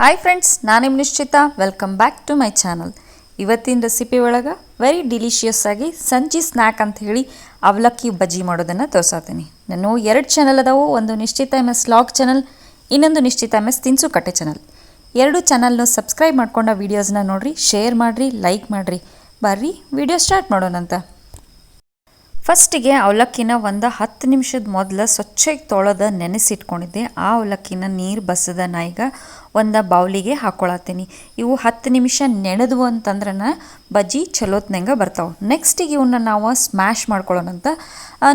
Hi friends, ನಾನು ನಿಮ್ಮ Nishchita. Welcome back to my channel. ಇವತ್ತಿನ ರೆಸಿಪಿ ಒಳಗೆ ವೆರಿ ಡಿಲಿಷಿಯಸ್ ಆಗಿ ಸಂಜೆ ಸ್ನ್ಯಾಕ್ ಅಂತ ಹೇಳಿ ಅವಲಕ್ಕಿ ಬಜ್ಜಿ ಮಾಡೋದನ್ನು ತೋರಿಸ್ತೀನಿ. ನಾನು 2 ಚಾನಲ್ ಅದಾವು. ಒಂದು ನಿಶ್ಚಿತ MS ವ್ಲಾಗ್ ಚಾನಲ್, ಇನ್ನೊಂದು ನಿಶ್ಚಿತ MS ತಿನಿಸು ಕಟ್ಟೆ ಚಾನಲ್. 2 ಚಾನಲ್ನು ಸಬ್ಸ್ಕ್ರೈಬ್ ಮಾಡ್ಕೊಂಡ ವೀಡಿಯೋಸ್ನ ನೋಡಿರಿ, ಶೇರ್ ಮಾಡಿರಿ, ಲೈಕ್ ಮಾಡಿರಿ. ಬರ್ರಿ ವಿಡಿಯೋ ಸ್ಟಾರ್ಟ್ ಮಾಡೋಣಂತ. ಫಸ್ಟಿಗೆ ಅವಲಕ್ಕಿನ ಒಂದು 10 ನಿಮಿಷದ ಮೊದಲು ಸ್ವಚ್ಛಗೆ ತೊಳೆದು ನೆನೆಸಿಟ್ಕೊಂಡಿದ್ದೆ. ಆ ಅವಲಕ್ಕಿನ ನೀರು ಬಸದ ನಾ ಈಗ ಒಂದು ಬೌಲಿಗೆ ಹಾಕ್ಕೊಳತ್ತೀನಿ. ಇವು 10 ನಿಮಿಷ ನೆನೆದ್ವು ಅಂತಂದ್ರೆ ಬಜ್ಜಿ ಚಲೋತ್ನಂಗೆ ಬರ್ತಾವೆ. ನೆಕ್ಸ್ಟಿಗೆ ಇವನ್ನ ನಾವು ಸ್ಮ್ಯಾಶ್ ಮಾಡ್ಕೊಳ್ಳೋಣಂತ.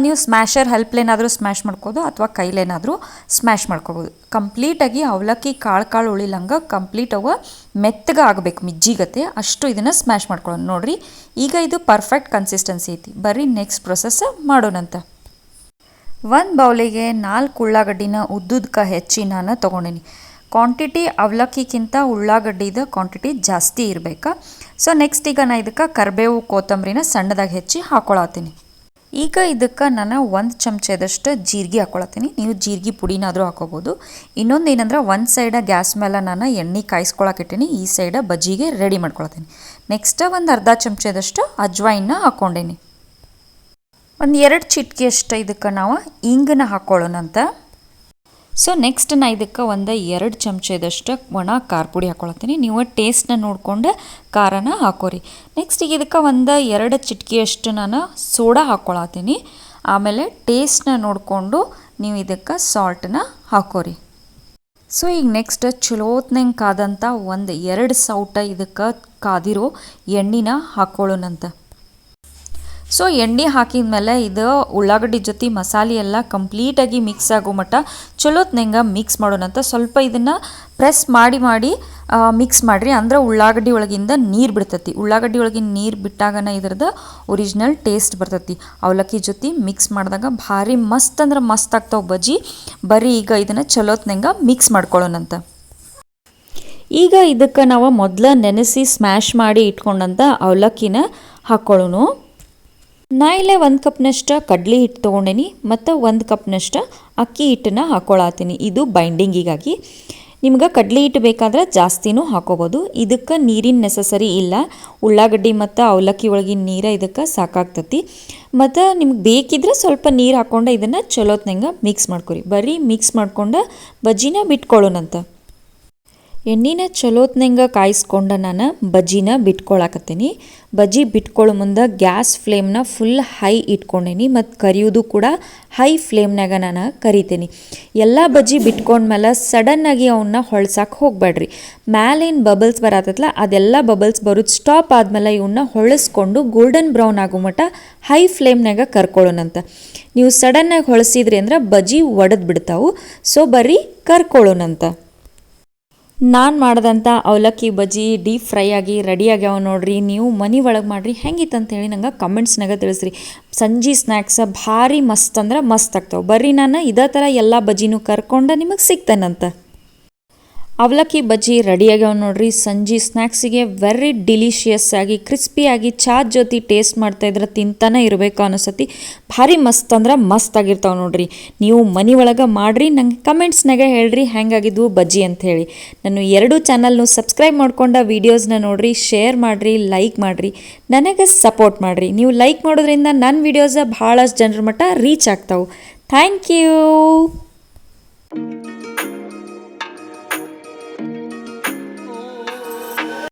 ನೀವು ಸ್ಮ್ಯಾಶರ್ ಹೆಲ್ಪ್ಲೇನಾದರೂ ಸ್ಮ್ಯಾಶ್ ಮಾಡ್ಕೋದು ಅಥವಾ ಕೈಲೇನಾದರೂ ಸ್ಮ್ಯಾಶ್ ಮಾಡ್ಕೋಬೋದು. ಕಂಪ್ಲೀಟಾಗಿ ಅವಲಕ್ಕಿ ಕಾಳು ಉಳಿಲಂಗೆ ಕಂಪ್ಲೀಟ್ ಅವ ಮೆತ್ತಗೆ ಆಗಬೇಕು, ಮಿಜ್ಜಿಗತ್ತೆ ಅಷ್ಟು ಇದನ್ನು ಸ್ಮ್ಯಾಶ್ ಮಾಡ್ಕೊಳ್ಳೋಣ. ನೋಡಿರಿ, ಈಗ ಇದು ಪರ್ಫೆಕ್ಟ್ ಕನ್ಸಿಸ್ಟೆನ್ಸಿ ಐತಿ. ಬರ್ರಿ ನೆಕ್ಸ್ಟ್ ಪ್ರೊಸೆಸ್ ಮಾಡೋಣಂತ. ಒಂದು ಬೌಲಿಗೆ 4 ಉಳ್ಳಾಗಡ್ಡಿನ ಉದ್ದುದಕ್ಕೆ ಹೆಚ್ಚಿ ನಾನು ತೊಗೊಂಡಿನಿ. ಕ್ವಾಂಟಿಟಿ ಅವಲಕ್ಕಿಗಿಂತ ಉಳ್ಳಾಗಡ್ಡಿದ ಕ್ವಾಂಟಿಟಿ ಜಾಸ್ತಿ ಇರಬೇಕು. ಸೊ ನೆಕ್ಸ್ಟ್ ಈಗ ನಾನು ಇದಕ್ಕೆ ಕರಿಬೇವು ಕೊತ್ತಂಬರಿನ ಸಣ್ಣದಾಗಿ ಹೆಚ್ಚಿ ಹಾಕ್ಕೊಳತ್ತೀನಿ. ಈಗ ಇದಕ್ಕೆ ನಾನು 1 ಚಮಚದಷ್ಟು ಜೀರಿಗೆ ಹಾಕ್ಕೊಳತ್ತೀನಿ. ನೀವು ಜೀರಿಗೆ ಪುಡಿನಾದರೂ ಹಾಕೋಬೋದು. ಇನ್ನೊಂದು ಏನಂದ್ರೆ, ಒಂದು ಸೈಡ ಗ್ಯಾಸ್ ಮೇಲೆ ನಾನು ಎಣ್ಣೆ ಕಾಯಿಸ್ಕೊಳಕಿಟ್ಟಿನಿ, ಈ ಸೈಡ ಬಜ್ಜಿಗೆ ರೆಡಿ ಮಾಡ್ಕೊಳತ್ತೀನಿ. ನೆಕ್ಸ್ಟ್ ಒಂದು ಅರ್ಧ ಚಮಚದಷ್ಟು ಅಜ್ವಾಯಿನ ಹಾಕ್ಕೊಂಡೇನಿ. ಒಂದು 2 ಚಿಟಿಕೆಯಷ್ಟು ಇದಕ್ಕೆ ನಾವು ಇಂಗನ್ನ ಹಾಕ್ಕೊಳ್ಳೋಣಂತ. ಸೊ ನೆಕ್ಸ್ಟ್ ನಾ ಇದಕ್ಕೆ ಒಂದು 2 ಚಮಚದಷ್ಟು ಒಣ ಖಾರ ಪುಡಿ ಹಾಕ್ಕೊಳತ್ತೀನಿ. ನೀವು ಟೇಸ್ಟ್ನ ನೋಡಿಕೊಂಡು ಖಾರನ ಹಾಕೋರಿ. ನೆಕ್ಸ್ಟ್ ಈಗ ಇದಕ್ಕೆ ಒಂದು 2 ಚಿಟಿಕೆಯಷ್ಟು ನಾನು ಸೋಡಾ ಹಾಕ್ಕೊಳತ್ತೀನಿ. ಆಮೇಲೆ ಟೇಸ್ಟ್ನ ನೋಡಿಕೊಂಡು ನೀವು ಇದಕ್ಕೆ ಸಾಲ್ಟನ್ನ ಹಾಕೋರಿ. ಸೊ ಈಗ ನೆಕ್ಸ್ಟ್ ಚಲೋತ್ನಂಗೆ ಕಾದಂಥ ಒಂದು 2 ಸೌಟ ಇದಕ್ಕೆ ಕಾದಿರೋ ಎಣ್ಣೆನ ಹಾಕ್ಕೊಳ್ಳೋಣಂತ. ಸೊ ಎಣ್ಣೆ ಹಾಕಿದ ಮೇಲೆ ಇದು ಉಳ್ಳಾಗಡ್ಡಿ ಜೊತೆ ಮಸಾಲೆ ಎಲ್ಲ ಕಂಪ್ಲೀಟಾಗಿ ಮಿಕ್ಸ್ ಆಗೋ ಮಟ್ಟ ಚಲೋತ್ನಂಗೆ ಮಿಕ್ಸ್ ಮಾಡೋಣಂತ. ಸ್ವಲ್ಪ ಇದನ್ನು ಪ್ರೆಸ್ ಮಾಡಿ ಮಿಕ್ಸ್ ಮಾಡಿರಿ, ಅಂದ್ರೆ ಉಳ್ಳಾಗಡ್ಡಿ ಒಳಗಿಂದ ನೀರು ಬಿಡ್ತೈತಿ. ಉಳ್ಳಾಗಡ್ಡಿ ಒಳಗಿನ ನೀರು ಬಿಟ್ಟಾಗನ ಇದ್ರದ್ದು ಒರಿಜಿನಲ್ ಟೇಸ್ಟ್ ಬರ್ತೈತಿ. ಅವಲಕ್ಕಿ ಜೊತೆ ಮಿಕ್ಸ್ ಮಾಡಿದಾಗ ಭಾರಿ ಮಸ್ತ್ ಅಂದ್ರೆ ಮಸ್ತ್ ಆಗ್ತಾವೆ ಬಜ್ಜಿ. ಬರೀ ಈಗ ಇದನ್ನು ಚಲೋತ್ನಂಗೆ ಮಿಕ್ಸ್ ಮಾಡ್ಕೊಳ್ಳೋಣಂತ. ಈಗ ಇದಕ್ಕೆ ನಾವು ಮೊದಲು ನೆನೆಸಿ ಸ್ಮ್ಯಾಶ್ ಮಾಡಿ ಇಟ್ಕೊಂಡಂಥ ಅವಲಕ್ಕಿನ ಹಾಕ್ಕೊಳ್ಳೋಣ. ನಾ ಇಲ್ಲೇ 1 ಕಪ್ನಷ್ಟು ಕಡ್ಲಿ ಹಿಟ್ಟು ತೊಗೊಂಡೇನಿ ಮತ್ತು 1 ಕಪ್ನಷ್ಟು ಅಕ್ಕಿ ಹಿಟ್ಟನ್ನು ಹಾಕ್ಕೊಳತ್ತೀನಿ. ಇದು ಬೈಂಡಿಂಗಿಗಾಗಿ. ನಿಮ್ಗೆ ಕಡ್ಲಿ ಹಿಟ್ಟು ಬೇಕಾದ್ರೆ ಜಾಸ್ತಿನೂ ಹಾಕೋಬೋದು. ಇದಕ್ಕೆ ನೀರಿನ ನೆಸಸರಿ ಇಲ್ಲ. ಉಳ್ಳಾಗಡ್ಡಿ ಮತ್ತು ಅವಲಕ್ಕಿ ಒಳಗಿನ ನೀರು ಇದಕ್ಕೆ ಸಾಕಾಗ್ತತಿ. ಮತ್ತು ನಿಮ್ಗೆ ಬೇಕಿದ್ರೆ ಸ್ವಲ್ಪ ನೀರು ಹಾಕ್ಕೊಂಡು ಇದನ್ನು ಚಲೋತ್ನಂಗೆ ಮಿಕ್ಸ್ ಮಾಡ್ಕೊರಿ. ಬರೀ ಮಿಕ್ಸ್ ಮಾಡ್ಕೊಂಡು ಬಜ್ಜಿನ ಬಿಟ್ಕೊಳ್ಳೋಣಂತ. ಎಣ್ಣೆನ ಚಲೋತ್ನಂಗೆ ಕಾಯಿಸ್ಕೊಂಡು ನಾನು ಬಜ್ಜಿನ ಬಿಟ್ಕೊಳಕತ್ತೀನಿ. ಬಜ್ಜಿ ಬಿಟ್ಕೊಳ್ಳೋ ಮುಂದೆ ಗ್ಯಾಸ್ ಫ್ಲೇಮ್ನ ಫುಲ್ ಹೈ ಇಟ್ಕೊಂಡೇನಿ ಮತ್ತು ಕರಿಯೋದು ಕೂಡ ಹೈ ಫ್ಲೇಮ್ನಾಗ ನಾನು ಕರಿತೀನಿ. ಎಲ್ಲ ಬಜ್ಜಿ ಬಿಟ್ಕೊಂಡ್ಮೇಲೆ ಸಡನ್ನಾಗಿ ಅವನ್ನ ಹೊಳ್ಸಕ್ಕೆ ಹೋಗಬೇಡ್ರಿ. ಮ್ಯಾಲೇನು ಬಬಲ್ಸ್ ಬರತ್ತಲ್ಲ, ಅದೆಲ್ಲ ಬಬಲ್ಸ್ ಬರೋದು ಸ್ಟಾಪ್ ಆದಮೇಲೆ ಇವನ್ನ ಹೊಳಿಸ್ಕೊಂಡು ಗೋಲ್ಡನ್ ಬ್ರೌನ್ ಆಗೋ ಮಟ್ಟ ಹೈ ಫ್ಲೇಮ್ನಾಗ ಕರ್ಕೊಳ್ಳೋಣಂತ. ನೀವು ಸಡನ್ನಾಗಿ ಹೊಳಿಸಿದ್ರಿ ಅಂದ್ರೆ ಬಜ್ಜಿ ಒಡೆದು ಬಿಡ್ತಾವೆ. ಸೊ ಬರ್ರಿ ಕರ್ಕೊಳ್ಳೋಣಂತ. ನಾನು ಮಾಡಿದಂಥ ಅವಲಕ್ಕಿ ಬಜ್ಜಿ ಡೀಪ್ ಫ್ರೈ ಆಗಿ ರೆಡಿ ಆಗ್ಯಾವ ನೋಡ್ರಿ. ನೀವು ಮನೆ ಒಳಗೆ ಮಾಡಿರಿ, ಹೆಂಗಿತ್ತು ಅಂತೇಳಿ ನಂಗೆ ಕಮೆಂಟ್ಸ್ನಾಗ ತಿಳಿಸ್ರಿ. ಸಂಜೆ ಸ್ನ್ಯಾಕ್ಸ್ ಭಾರಿ ಮಸ್ತ್ ಅಂದ್ರೆ ಮಸ್ತ್ ಆಗ್ತಾವೆ. ಬರ್ರಿ ನಾನು ಇದೇ ಥರ ಎಲ್ಲ ಬಜ್ಜಿನೂ ಕರ್ಕೊಂಡು ನಿಮಗೆ ಸಿಗ್ತೇನಂತ. ಅವಲಕ್ಕಿ ಬಜ್ಜಿ ರೆಡಿ ಆಗ್ಯಾವ ನೋಡ್ರಿ. ಸಂಜೆ ಸ್ನ್ಯಾಕ್ಸಿಗೆ ವೆರಿ ಡಿಲಿಷಿಯಸ್ ಆಗಿ ಕ್ರಿಸ್ಪಿಯಾಗಿ ಚಾದ ಜೊತೆ ಟೇಸ್ಟ್ ಮಾಡ್ತಾಯಿದ್ರೆ ತಿಂತಾನೆ ಇರಬೇಕು ಅನಿಸತಿ. ಭಾರಿ ಮಸ್ತ್ ಅಂದ್ರೆ ಮಸ್ತ್ ಆಗಿರ್ತಾವೆ ನೋಡ್ರಿ. ನೀವು ಮನೆ ಒಳಗೆ ಮಾಡಿರಿ, ನಂಗೆ ಕಮೆಂಟ್ಸ್ನಾಗ ಹೇಳ್ರಿ ಹೆಂಗಾಗಿದ್ವು ಬಜ್ಜಿ ಅಂಥೇಳಿ. ನಾನು 2 ಚಾನಲ್ನು ಸಬ್ಸ್ಕ್ರೈಬ್ ಮಾಡ್ಕೊಂಡ ವೀಡಿಯೋಸ್ನ ನೋಡಿರಿ, ಶೇರ್ ಮಾಡಿರಿ, ಲೈಕ್ ಮಾಡಿರಿ, ನನಗೆ ಸಪೋರ್ಟ್ ಮಾಡಿರಿ. ನೀವು ಲೈಕ್ ಮಾಡೋದ್ರಿಂದ ನನ್ನ ವೀಡಿಯೋಸ ಭಾಳಷ್ಟು ಜನರ ಮಟ್ಟ ರೀಚ್ ಆಗ್ತಾವೆ. Thank you.